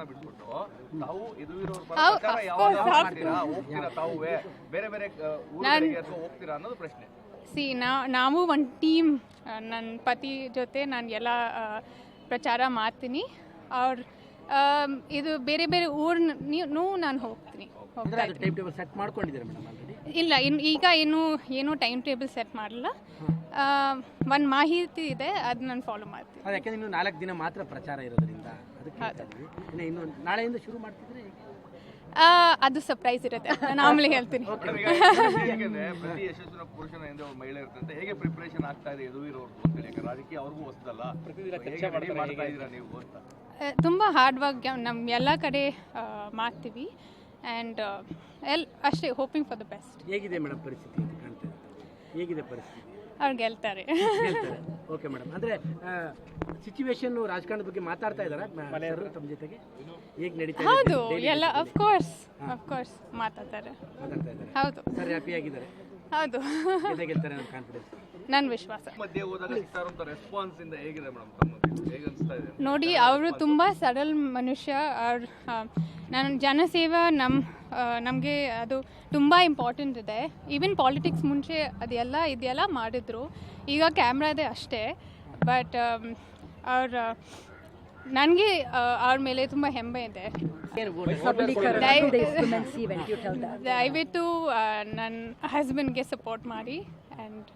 ಪಕ್ಷನ ಬಿಟ್ಬಿಟ್ಟು ತಾವು ಯದುವೀರವ್ರ ಪರ ಪ್ರಚಾರ ಯಾವಾಗ ಮಾಡ್ತೀರಾ, ಹೋಗ್ತೀರಾ ತಾವುವೇ ಬೇರೆ ಬೇರೆ ಊರುಗಳಿಗೆ ಅಥವಾ ಹೋಗ್ತೀರಾ ಅನ್ನೋದು ಪ್ರಶ್ನೆ. ನಾವು ಒಂದು ಟೀಮ್, ನನ್ನ ಪತಿ ಜೊತೆ ನಾನು ಎಲ್ಲ ಪ್ರಚಾರ ಮಾಡ್ತೀನಿ. ಅವ್ರ ಇದು ಬೇರೆ ಬೇರೆ ಊರ್ನೂ ನಾನು ಹೋಗ್ತೀನಿ. ಇಲ್ಲ, ಈಗ ಏನೂ ಟೈಮ್ ಟೇಬಲ್ ಸೆಟ್ ಮಾಡಲ್ಲ. ಒಂದು ಮಾಹಿತಿ ಇದೆ, ಅದು ನಾನು ಫಾಲೋ ಮಾಡ್ತೀನಿ. ಯಾಕೆಂದ್ರೆ ಇನ್ನು 4 ದಿನ ಮಾತ್ರ ಪ್ರಚಾರ ಇರೋದ್ರಿಂದ ಇನ್ನು ನಾಳೆಯಿಂದ ಶುರು ಮಾಡ್ತಿದ್ರೆ ಅದು ಸರ್ಪ್ರೈಸ್ ಇರುತ್ತೆ, ನಾನು ಆಮೇಲೆ ಹೇಳ್ತೀನಿ. ಪ್ರತಿ ಯಶಸ್ವಿನ ಪುರುಷನ ಹಿಂದೆ ಒಬ್ಬ ಮಹಿಳೆ ಇರ್ತಂತೆ. ಹೇಗೆ ಪ್ರಿಪರೇಷನ್ ಆಗ್ತಾ ಇದೆ ಯದುವೀರವ್ರದ್ದು ಅಂತೇಳಿ? ರಾಜಕೀಯ ಅವ್ರಿಗೂ ಹೊಸದಲ್ಲ, ಮಾಡ್ತಾ ಇದ್ದೀರಾ ನೀವು ಅಂತ? ತುಂಬ ಹಾರ್ಡ್ ವರ್ಕ್ ನಮ್ಮ ಎಲ್ಲ ಕಡೆ ಮಾಡ್ತೀವಿ. ಆ್ಯಂಡ್ ಅಷ್ಟೇ, ಹೋಪಿಂಗ್ ಫಾರ್ ದ ಬೆಸ್ಟ್. ಹೇಗಿದೆ ಮೇಡಮ್ ಪರಿಸ್ಥಿತಿ ಕಾಣ್ತದೆ? ಹೇಗಿದೆ ಪರಿಸ್ಥಿತಿ? ಅವ್ರು ಗೆಲ್ತಾರೆ. ಓಕೆ ಮೇಡಮ್, ಅಂದರೆ ಸಿಚುವೇಶನ್ ರಾಜಕಾರಣದ ಬಗ್ಗೆ ಮಾತಾಡ್ತಾ ಇದ್ದಾರಾ ಮನೆಯವರು ತಮ್ಮ ಜೊತೆಗೆ? ಹೇಗೆ ನಡೀತಾ? ಹೌದು, ಎಲ್ಲ ಅಫ್ಕೋರ್ಸ್ ಮಾತಾಡ್ತಾರೆ. ಹೌದು ಸರ್, ಹ್ಯಾಪಿ ಆಗಿದ್ದಾರೆ? ಹೌದು, ಗೆಲ್ತಾರೆ ನನ್ನ ಕಾನ್ಫಿಡೆನ್ಸ್, ನನ್ನ ವಿಶ್ವಾಸ. ಮಧ್ಯೆ ಹೋದಾಗ ಸಿಗ್ತಾರಂತ ರೆಸ್ಪಾನ್ಸ್ ಇಂದ ಹೇಗಿದೆ ಮೇಡಮ್ ತಮಗೆ? ಹೇಗೆ ಅನಿಸ್ತಾ ಇದೆ? ನೋಡಿ, ಅವರು ತುಂಬ ಸರಳ ಮನುಷ್ಯ. ಅವ್ರು ನನ್ನ ಜನಸೇವೆ ನಮಗೆ ಅದು ತುಂಬ ಇಂಪಾರ್ಟೆಂಟ್ ಇದೆ. ಈವನ್ ಪಾಲಿಟಿಕ್ಸ್ ಮುಂಚೆ ಇದೆಲ್ಲ ಮಾಡಿದ್ರು. ಈಗ ಕ್ಯಾಮ್ರಾ ಇದೆ ಅಷ್ಟೇ. ಬಟ್ ನನಗೆ ಅವ್ರ ಮೇಲೆ ತುಂಬ ಹೆಮ್ಮೆ ಇದೆ. ದಯವಿಟ್ಟು ನನ್ನ ಹಸ್ಬೆಂಡ್ಗೆ ಸಪೋರ್ಟ್ ಮಾಡಿ. ಆ್ಯಂಡ್